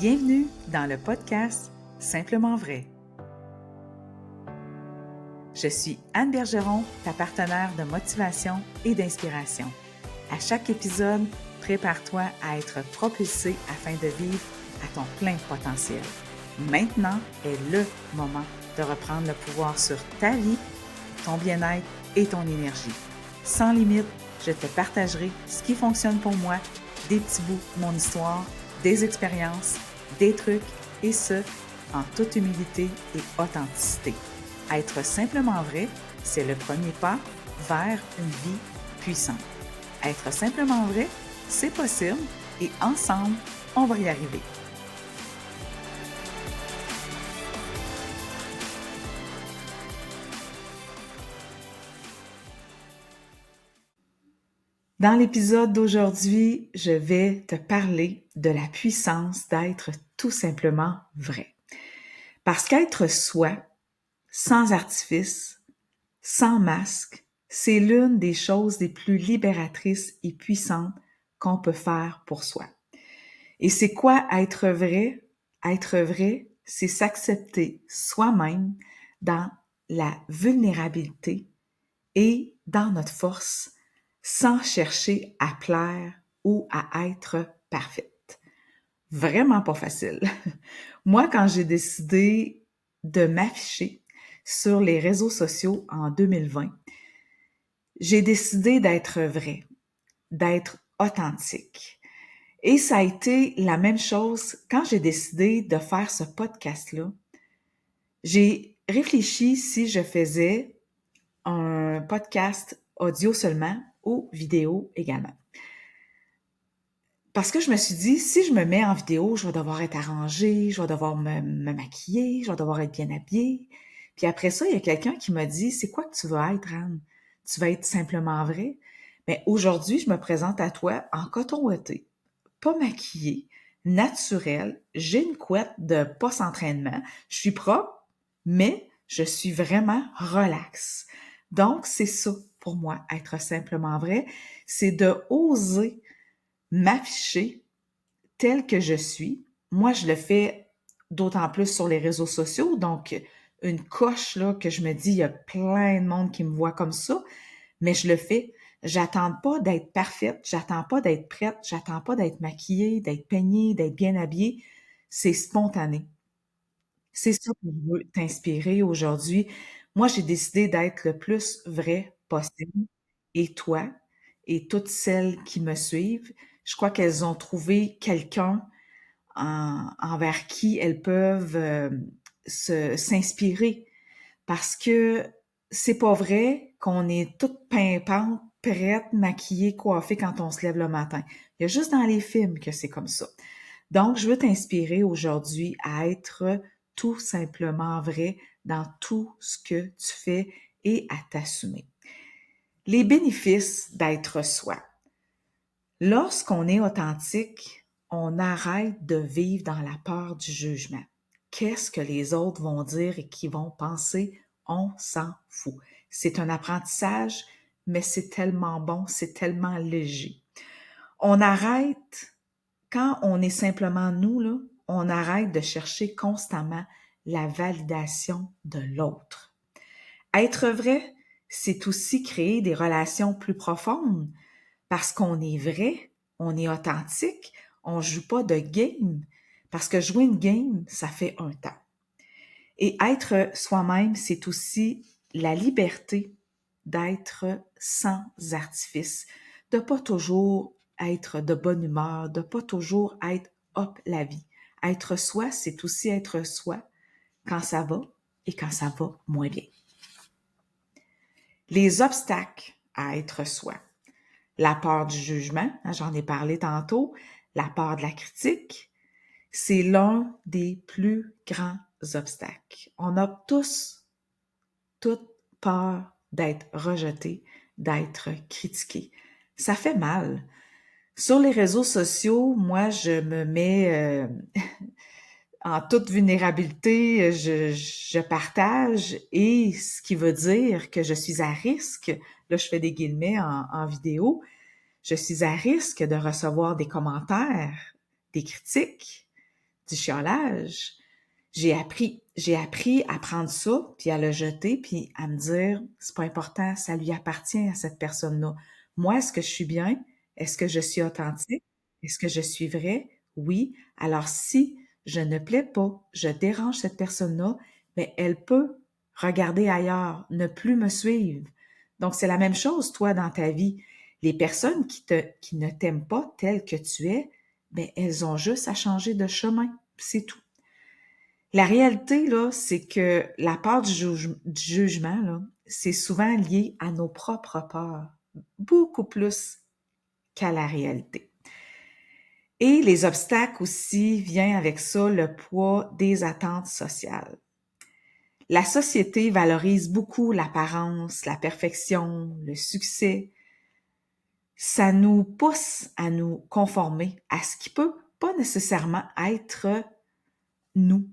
Bienvenue dans le podcast Simplement vrai. Je suis Anne Bergeron, ta partenaire de motivation et d'inspiration. À chaque épisode, prépare-toi à être propulsé afin de vivre à ton plein potentiel. Maintenant est le moment de reprendre le pouvoir sur ta vie, ton bien-être et ton énergie. Sans limite, je te partagerai ce qui fonctionne pour moi, des petits bouts de mon histoire, des expériences, des trucs, et ce, en toute humilité et authenticité. Être simplement vrai, c'est le premier pas vers une vie puissante. Être simplement vrai, c'est possible et ensemble, on va y arriver. Dans l'épisode d'aujourd'hui, je vais te parler de la puissance d'être tout simplement vrai. Parce qu'être soi, sans artifice, sans masque, c'est l'une des choses les plus libératrices et puissantes qu'on peut faire pour soi. Et c'est quoi être vrai? Être vrai, c'est s'accepter soi-même dans la vulnérabilité et dans notre force, sans chercher à plaire ou à être parfaite. Vraiment pas facile. Moi, quand j'ai décidé de m'afficher sur les réseaux sociaux en 2020, j'ai décidé d'être vrai, d'être authentique. Et ça a été la même chose quand j'ai décidé de faire ce podcast-là. J'ai réfléchi si je faisais un podcast audio seulement ou vidéo également. Parce que je me suis dit, si je me mets en vidéo, je vais devoir être arrangée, je vais devoir me maquiller, je vais devoir être bien habillée. Puis après ça, il y a quelqu'un qui m'a dit, c'est quoi que tu vas être, Anne? Tu vas être simplement vrai? Mais aujourd'hui, je me présente à toi en coton ouaté, pas maquillée, naturelle, j'ai une couette de post-entraînement, je suis propre, mais je suis vraiment relax. Donc, c'est ça pour moi, être simplement vrai, c'est de oser m'afficher telle que je suis. Moi, je le fais d'autant plus sur les réseaux sociaux, donc une coche là que je me dis, il y a plein de monde qui me voit comme ça, mais je le fais. J'attends pas d'être parfaite, j'attends pas d'être prête, j'attends pas d'être maquillée, d'être peignée, d'être bien habillée. C'est spontané. C'est ça que je veux t'inspirer aujourd'hui. Moi, j'ai décidé d'être le plus vrai possible. Et toi, et toutes celles qui me suivent, je crois qu'elles ont trouvé quelqu'un envers qui elles peuvent s'inspirer. Parce que c'est pas vrai qu'on est toute pimpante, prête, maquillée, coiffée quand on se lève le matin. Il y a juste dans les films que c'est comme ça. Donc, je veux t'inspirer aujourd'hui à être tout simplement vrai dans tout ce que tu fais et à t'assumer. Les bénéfices d'être soi. Lorsqu'on est authentique, on arrête de vivre dans la peur du jugement. Qu'est-ce que les autres vont dire et qui vont penser? On s'en fout. C'est un apprentissage, mais c'est tellement bon, c'est tellement léger. On arrête quand on est simplement nous, là, on arrête de chercher constamment la validation de l'autre. Être vrai, c'est aussi créer des relations plus profondes parce qu'on est vrai, on est authentique, on joue pas de game. Parce que jouer une game, ça fait un temps. Et être soi-même, c'est aussi la liberté d'être sans artifice, de pas toujours être de bonne humeur, de pas toujours être hop la vie. Être soi, c'est aussi être soi quand ça va et quand ça va moins bien. Les obstacles à être soi. La peur du jugement, j'en ai parlé tantôt, la peur de la critique, c'est l'un des plus grands obstacles. On a tous toute peur d'être rejeté, d'être critiqué. Ça fait mal. Sur les réseaux sociaux, moi, je me mets en toute vulnérabilité, je partage et ce qui veut dire que je suis à risque, là je fais des guillemets en vidéo, je suis à risque de recevoir des commentaires, des critiques, du chiolage. J'ai appris à prendre ça, puis à le jeter, puis à me dire, c'est pas important, ça lui appartient à cette personne-là. Moi, est-ce que je suis bien? Est-ce que je suis authentique? Est-ce que je suis vrai? Oui. Alors, si je ne plais pas, je dérange cette personne-là, mais elle peut regarder ailleurs, ne plus me suivre. Donc, c'est la même chose, toi, dans ta vie. Les personnes qui ne t'aiment pas tel que tu es, ben, elles ont juste à changer de chemin. C'est tout. La réalité, là, c'est que la peur du jugement, là, c'est souvent lié à nos propres peurs, beaucoup plus qu'à la réalité. Et les obstacles aussi, vient avec ça le poids des attentes sociales. La société valorise beaucoup l'apparence, la perfection, le succès. Ça nous pousse à nous conformer à ce qui peut pas nécessairement être nous,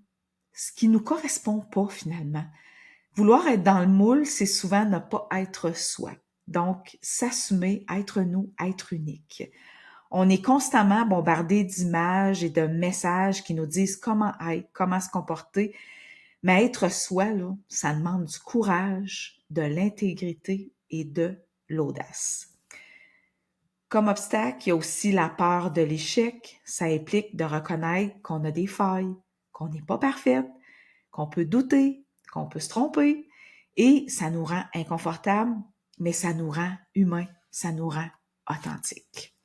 ce qui nous correspond pas finalement. Vouloir être dans le moule, c'est souvent ne pas être soi. Donc, s'assumer, être nous, être unique. On est constamment bombardé d'images et de messages qui nous disent comment être, comment se comporter. Mais être soi, là, ça demande du courage, de l'intégrité et de l'audace. Comme obstacle, il y a aussi la peur de l'échec. Ça implique de reconnaître qu'on a des failles, qu'on n'est pas parfaite, qu'on peut douter, qu'on peut se tromper. Et ça nous rend inconfortables, mais ça nous rend humains, ça nous rend authentiques.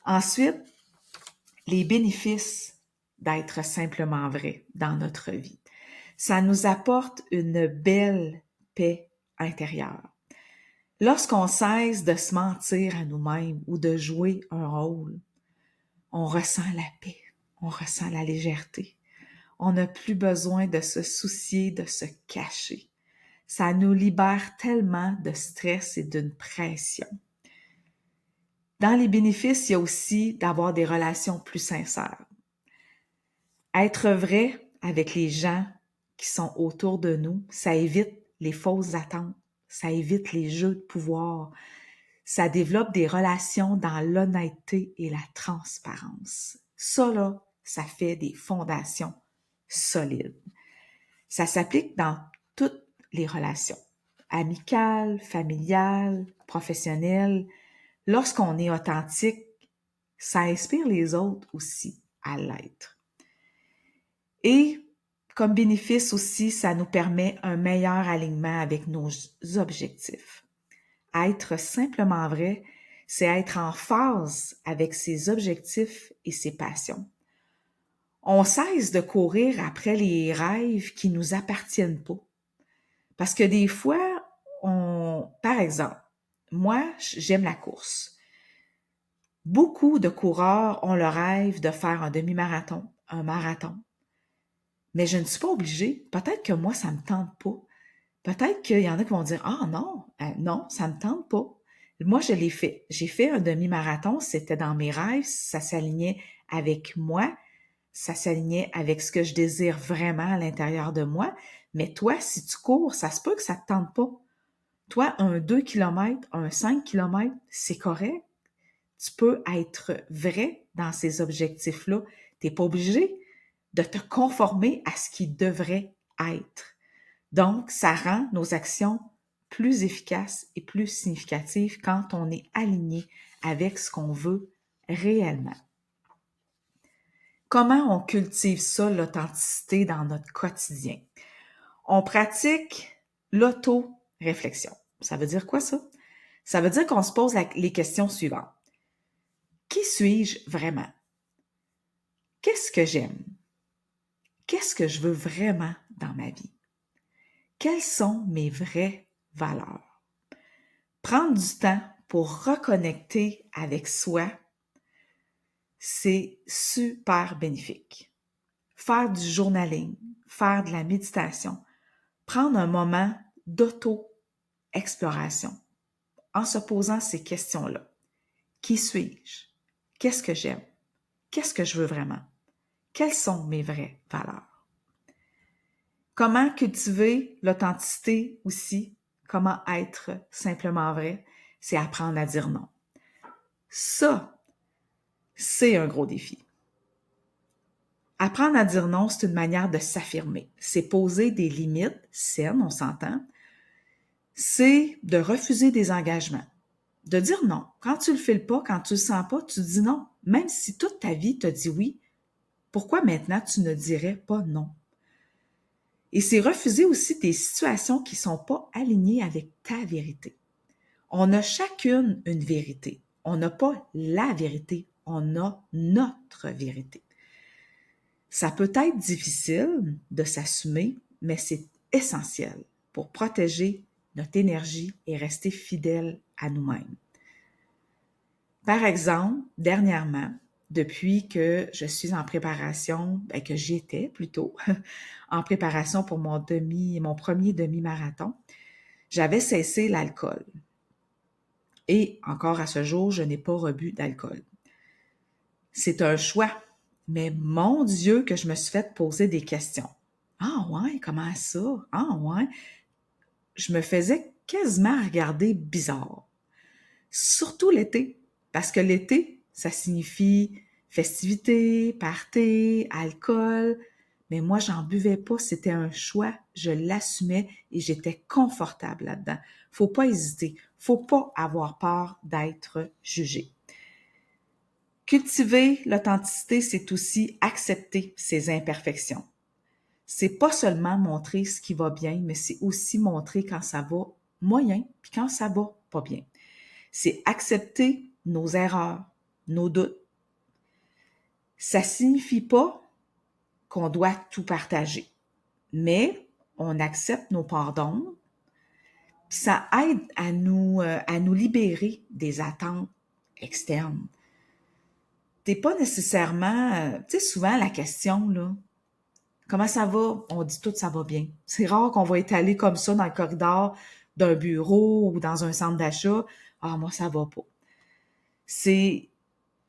Ensuite, les bénéfices d'être simplement vrai dans notre vie. Ça nous apporte une belle paix intérieure. Lorsqu'on cesse de se mentir à nous-mêmes ou de jouer un rôle, on ressent la paix, on ressent la légèreté. On n'a plus besoin de se soucier, de se cacher. Ça nous libère tellement de stress et d'une pression. Dans les bénéfices, il y a aussi d'avoir des relations plus sincères. Être vrai avec les gens qui sont autour de nous, ça évite les fausses attentes, ça évite les jeux de pouvoir, ça développe des relations dans l'honnêteté et la transparence. Ça, là, ça fait des fondations solides. Ça s'applique dans toutes les relations, amicales, familiales, professionnelles. Lorsqu'on est authentique, ça inspire les autres aussi à l'être. Et comme bénéfice aussi, ça nous permet un meilleur alignement avec nos objectifs. Être simplement vrai, c'est être en phase avec ses objectifs et ses passions. On cesse de courir après les rêves qui nous appartiennent pas. Parce que des fois, par exemple, moi, j'aime la course. Beaucoup de coureurs ont le rêve de faire un demi-marathon, un marathon. Mais je ne suis pas obligée. Peut-être que moi, ça me tente pas. Peut-être qu'il y en a qui vont dire, ah non, non, ça me tente pas. Moi, je l'ai fait. J'ai fait un demi-marathon, c'était dans mes rêves, ça s'alignait avec moi, ça s'alignait avec ce que je désire vraiment à l'intérieur de moi. Mais toi, si tu cours, ça se peut que ça te tente pas. Toi, un 2 km, un 5 km, c'est correct. Tu peux être vrai dans ces objectifs-là. Tu n'es pas obligé de te conformer à ce qui devrait être. Donc, ça rend nos actions plus efficaces et plus significatives quand on est aligné avec ce qu'on veut réellement. Comment on cultive ça, l'authenticité, dans notre quotidien? On pratique l'auto-réflexion. Ça veut dire quoi ça? Ça veut dire qu'on se pose les questions suivantes. Qui suis-je vraiment? Qu'est-ce que j'aime? Qu'est-ce que je veux vraiment dans ma vie? Quelles sont mes vraies valeurs? Prendre du temps pour reconnecter avec soi, c'est super bénéfique. Faire du journaling, faire de la méditation, prendre un moment d'auto-exploration en se posant ces questions-là. Qui suis-je? Qu'est-ce que j'aime? Qu'est-ce que je veux vraiment? Quelles sont mes vraies valeurs? Comment cultiver l'authenticité aussi? Comment être simplement vrai? C'est apprendre à dire non. Ça, c'est un gros défi. Apprendre à dire non, c'est une manière de s'affirmer. C'est poser des limites saines, on s'entend. C'est de refuser des engagements. De dire non. Quand tu le files pas, quand tu le sens pas, tu dis non. Même si toute ta vie te dit oui, pourquoi maintenant tu ne dirais pas non? Et c'est refuser aussi des situations qui sont pas alignées avec ta vérité. On a chacune une vérité. On n'a pas la vérité, on a notre vérité. Ça peut être difficile de s'assumer, mais c'est essentiel pour protéger notre énergie et rester fidèle à nous-mêmes. Par exemple, dernièrement, depuis que je suis en préparation, que j'étais plutôt en préparation pour mon premier demi-marathon, j'avais cessé l'alcool. Et encore à ce jour, je n'ai pas rebu d'alcool. C'est un choix, mais mon Dieu que je me suis fait poser des questions. Ah ouais, comment ça? Ah ouais. Je me faisais quasiment regarder bizarre. Surtout l'été, parce que l'été, ça signifie festivité, party, alcool. Mais moi, j'en buvais pas, c'était un choix, je l'assumais et j'étais confortable là-dedans. Faut pas hésiter, faut pas avoir peur d'être jugé. Cultiver l'authenticité, c'est aussi accepter ses imperfections. C'est pas seulement montrer ce qui va bien, mais c'est aussi montrer quand ça va moyen, puis quand ça va pas bien. C'est accepter nos erreurs, nos doutes. Ça signifie pas qu'on doit tout partager, mais on accepte nos pardons, puis ça aide à nous libérer des attentes externes. T'es pas nécessairement, tu sais, souvent la question, là, comment ça va? On dit tout ça va bien. C'est rare qu'on va étaler comme ça dans le corridor d'un bureau ou dans un centre d'achat. Ah, moi, ça va pas.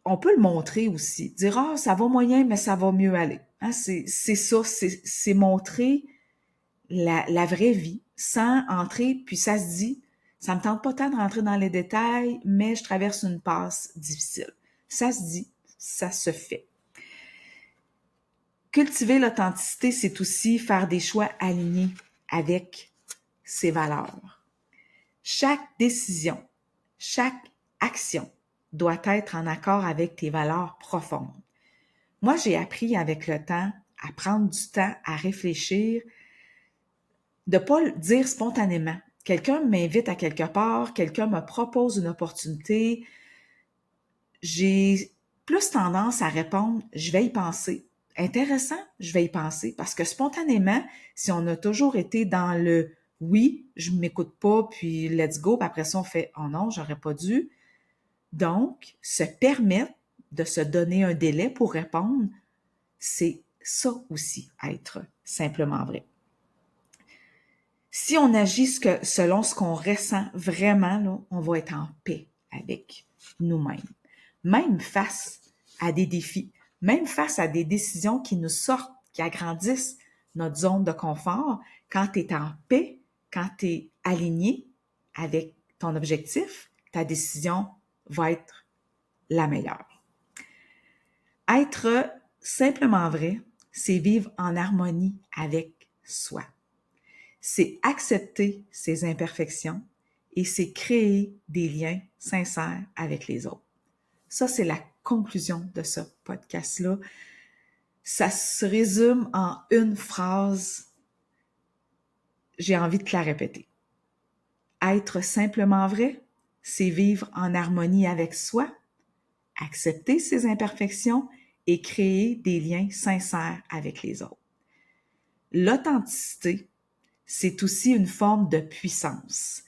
On peut le montrer aussi. Dire, ah, ça va moyen, mais ça va mieux aller. Hein, c'est ça, c'est montrer la vraie vie sans entrer, puis ça se dit, ça me tente pas tant de rentrer dans les détails, mais je traverse une passe difficile. Ça se dit, ça se fait. Cultiver l'authenticité, c'est aussi faire des choix alignés avec ses valeurs. Chaque décision, chaque action doit être en accord avec tes valeurs profondes. Moi, j'ai appris avec le temps à prendre du temps à réfléchir, de ne pas le dire spontanément. Quelqu'un m'invite à quelque part, quelqu'un me propose une opportunité, j'ai plus tendance à répondre « je vais y penser ». Intéressant, je vais y penser, parce que spontanément, si on a toujours été dans le « oui, je ne m'écoute pas, puis let's go », puis après ça, on fait « oh non, j'aurais pas dû ». Donc, se permettre de se donner un délai pour répondre, c'est ça aussi, être simplement vrai. Si on agit selon ce qu'on ressent vraiment, là, on va être en paix avec nous-mêmes. Même face à des défis, même face à des décisions qui nous sortent, qui agrandissent notre zone de confort, quand tu es en paix, quand tu es aligné avec ton objectif, ta décision va être la meilleure. Être simplement vrai, c'est vivre en harmonie avec soi. C'est accepter ses imperfections et c'est créer des liens sincères avec les autres. Ça, c'est la conclusion de ce podcast-là. Ça se résume en une phrase. J'ai envie de te la répéter. Être simplement vrai, c'est vivre en harmonie avec soi, accepter ses imperfections et créer des liens sincères avec les autres. L'authenticité, c'est aussi une forme de puissance.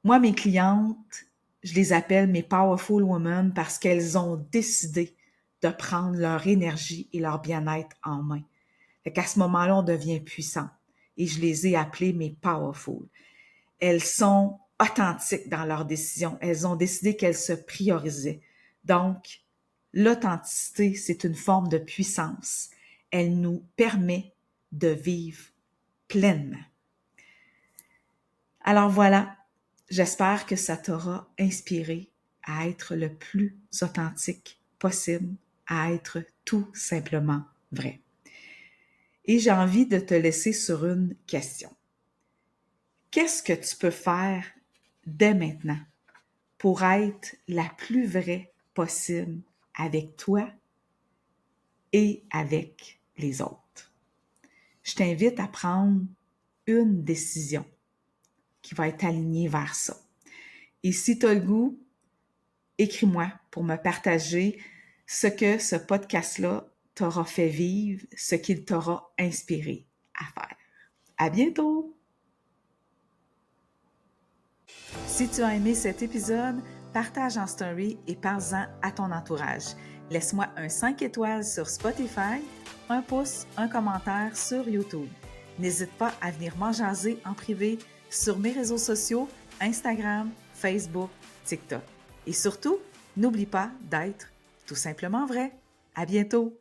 Moi, mes clientes, je les appelle mes powerful women parce qu'elles ont décidé de prendre leur énergie et leur bien-être en main. Fait qu'à ce moment-là, on devient puissant. Et je les ai appelées mes powerful. Elles sont authentiques dans leurs décisions. Elles ont décidé qu'elles se priorisaient. Donc, l'authenticité, c'est une forme de puissance. Elle nous permet de vivre pleinement. Alors voilà, j'espère que ça t'aura inspiré à être le plus authentique possible, à être tout simplement vrai. Et j'ai envie de te laisser sur une question. Qu'est-ce que tu peux faire dès maintenant pour être la plus vraie possible avec toi et avec les autres? Je t'invite à prendre une décision qui va être alignée vers ça. Et si tu as le goût, écris-moi pour me partager ce que ce podcast-là t'aura fait vivre, ce qu'il t'aura inspiré à faire. À bientôt! Si tu as aimé cet épisode, partage en story et parle-en à ton entourage. Laisse-moi un 5 étoiles sur Spotify, un pouce, un commentaire sur YouTube. N'hésite pas à venir m'en jaser en privé sur mes réseaux sociaux, Instagram, Facebook, TikTok. Et surtout, n'oublie pas d'être tout simplement vrai. À bientôt!